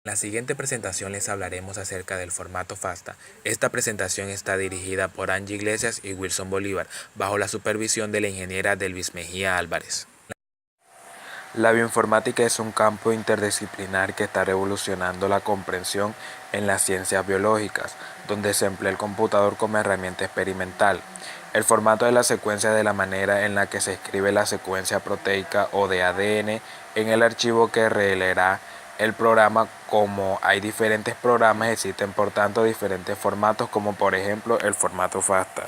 En la siguiente presentación les hablaremos acerca del formato FASTA. Esta presentación está dirigida por Angie Iglesias y Wilson Bolívar, bajo la supervisión de la ingeniera Delvis Mejía Álvarez. La bioinformática es un campo interdisciplinar que está revolucionando la comprensión en las ciencias biológicas, donde se emplea el computador como herramienta experimental. El formato de la secuencia de la manera en la que se escribe la secuencia proteica o de ADN en el archivo que leerá el programa. Como hay diferentes programas, existen por tanto diferentes formatos, como por ejemplo el formato FASTA.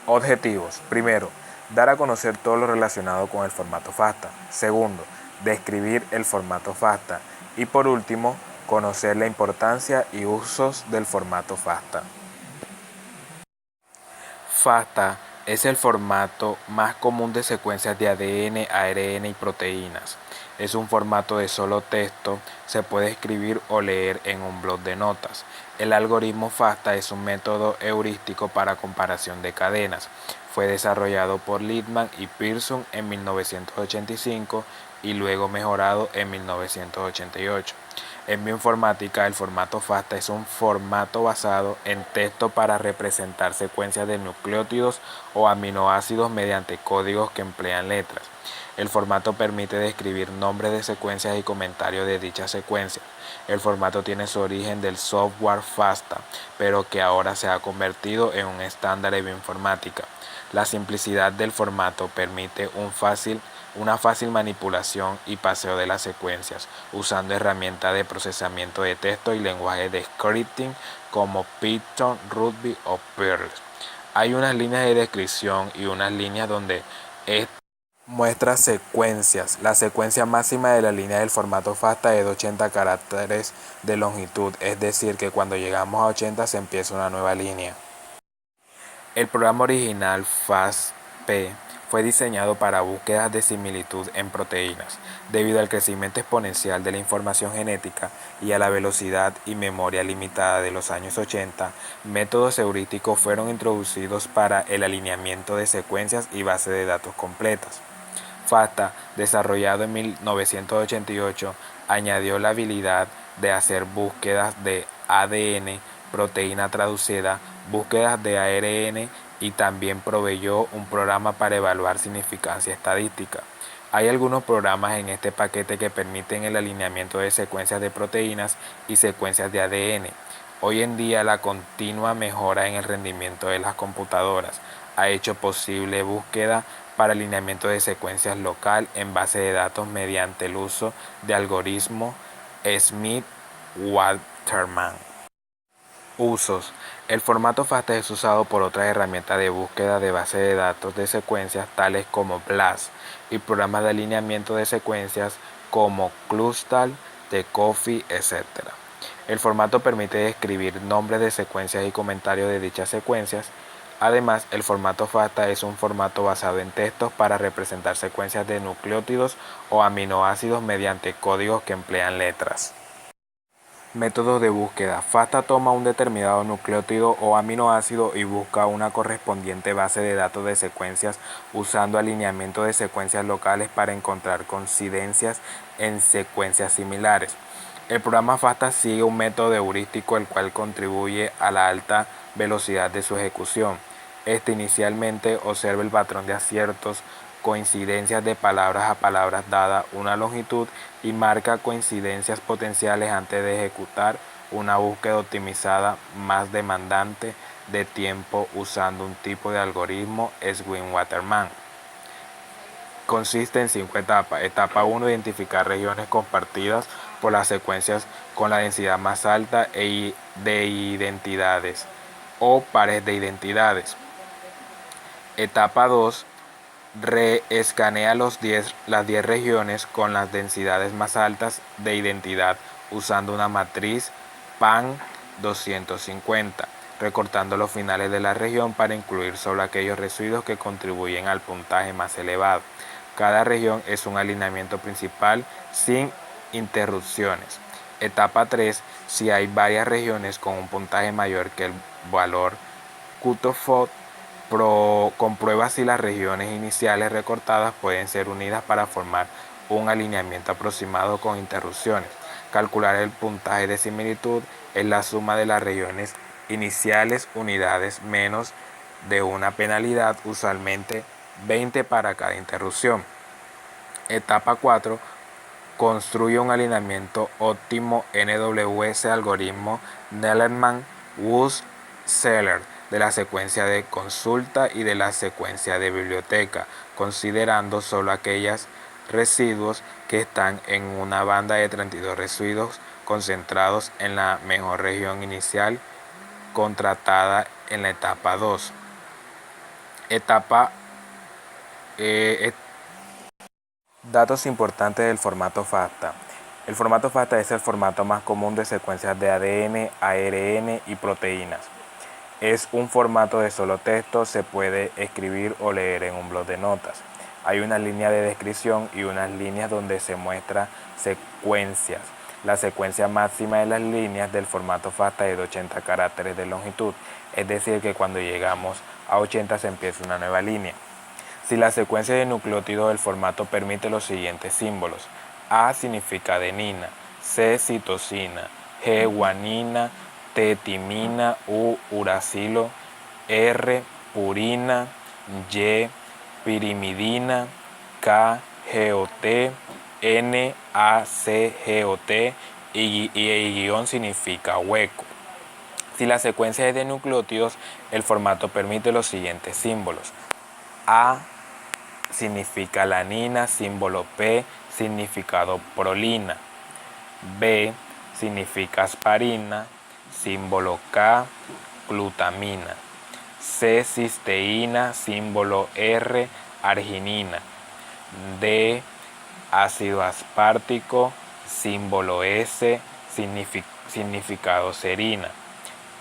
Objetivos. Primero, dar a conocer todo lo relacionado con el formato FASTA. Segundo, describir el formato FASTA. Y por último, conocer la importancia y usos del formato FASTA. FASTA es el formato más común de secuencias de ADN, ARN y proteínas. Es un formato de solo texto, se puede escribir o leer en un bloc de notas. El algoritmo FASTA es un método heurístico para comparación de cadenas. Fue desarrollado por Littman y Pearson en 1985 y luego mejorado en 1988. En bioinformática, el formato FASTA es un formato basado en texto para representar secuencias de nucleótidos o aminoácidos mediante códigos que emplean letras. El formato permite describir nombres de secuencias y comentarios de dichas secuencias. El formato tiene su origen del software FASTA, pero que ahora se ha convertido en un estándar de bioinformática. La simplicidad del formato permite una fácil manipulación y paseo de las secuencias, usando herramientas de procesamiento de texto y lenguajes de scripting como Python, Ruby o Perl. Hay unas líneas de descripción y unas líneas donde muestra secuencias. La secuencia máxima de la línea del formato FASTA es de 80 caracteres de longitud, es decir, que cuando llegamos a 80 se empieza una nueva línea. El programa original FAST-P fue diseñado para búsquedas de similitud en proteínas. Debido al crecimiento exponencial de la información genética y a la velocidad y memoria limitada de los años 80, métodos heurísticos fueron introducidos para el alineamiento de secuencias y bases de datos completas. FASTA, desarrollado en 1988, añadió la habilidad de hacer búsquedas de ADN, proteína traducida, búsquedas de ARN y también proveyó un programa para evaluar significancia estadística. Hay algunos programas en este paquete que permiten el alineamiento de secuencias de proteínas y secuencias de ADN. Hoy en día, la continua mejora en el rendimiento de las computadoras ha hecho posible búsqueda para alineamiento de secuencias local en base de datos mediante el uso de algoritmo Smith-Waterman. Usos. El formato FASTA es usado por otras herramientas de búsqueda de base de datos de secuencias tales como BLAST y programas de alineamiento de secuencias como Clustal, Coffee, etc. El formato permite describir nombres de secuencias y comentarios de dichas secuencias. Además, el formato FASTA es un formato basado en textos para representar secuencias de nucleótidos o aminoácidos mediante códigos que emplean letras. Métodos de búsqueda. FASTA toma un determinado nucleótido o aminoácido y busca una correspondiente base de datos de secuencias usando alineamiento de secuencias locales para encontrar coincidencias en secuencias similares. El programa FASTA sigue un método heurístico el cual contribuye a la alta velocidad de su ejecución. Inicialmente observa el patrón de aciertos, coincidencias de palabras a palabras dada una longitud y marca coincidencias potenciales antes de ejecutar una búsqueda optimizada más demandante de tiempo usando un tipo de algoritmo Smith-Waterman. Consiste en 5 etapas. Etapa 1: identificar regiones compartidas por las secuencias con la densidad más alta de identidades o pares de identidades. Etapa 2: reescanea las 10 regiones con las densidades más altas de identidad usando una matriz PAN 250, recortando los finales de la región para incluir solo aquellos residuos que contribuyen al puntaje más elevado. Cada región es un alineamiento principal sin interrupciones. Etapa 3: si hay varias regiones con un puntaje mayor que el valor cutoff, comprueba si las regiones iniciales recortadas pueden ser unidas para formar un alineamiento aproximado con interrupciones. Calcular el puntaje de similitud es la suma de las regiones iniciales unidades menos de una penalidad, usualmente 20 para cada interrupción. Etapa 4. Construye un alineamiento óptimo NWS algoritmo Nellerman-Wurst-Zeller de la secuencia de consulta y de la secuencia de biblioteca, considerando solo aquellos residuos que están en una banda de 32 residuos concentrados en la mejor región inicial contratada en la etapa 2. Datos importantes del formato FASTA. El formato FASTA es el formato más común de secuencias de ADN, ARN y proteínas. Es un formato de solo texto, se puede escribir o leer en un bloc de notas. Hay una línea de descripción y unas líneas donde se muestra secuencias. La secuencia máxima de las líneas del formato FASTA es de 80 caracteres de longitud, es decir que cuando llegamos a 80 se empieza una nueva línea. Si la secuencia de nucleótidos del formato permite los siguientes símbolos: A significa adenina, C citosina, G guanina, T timina, U uracilo, R purina, Y pirimidina, K GOT, N ACGOT y guión significa hueco. Si la secuencia es de nucleótidos, el formato permite los siguientes símbolos: A significa alanina, símbolo P, significado prolina. B significa asparina, símbolo K, glutamina. C cisteína, símbolo R, arginina. D ácido aspartico, símbolo S, significado serina.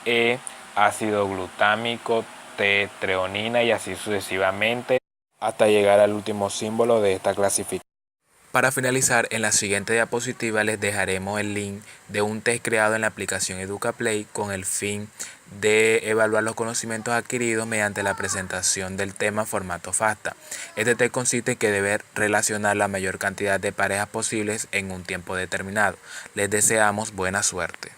E ácido glutámico, T treonina y así sucesivamente, hasta llegar al último símbolo de esta clasificación. Para finalizar, en la siguiente diapositiva les dejaremos el link de un test creado en la aplicación EducaPlay con el fin de evaluar los conocimientos adquiridos mediante la presentación del tema formato FASTA. Este test consiste en que debe relacionar la mayor cantidad de parejas posibles en un tiempo determinado. Les deseamos buena suerte.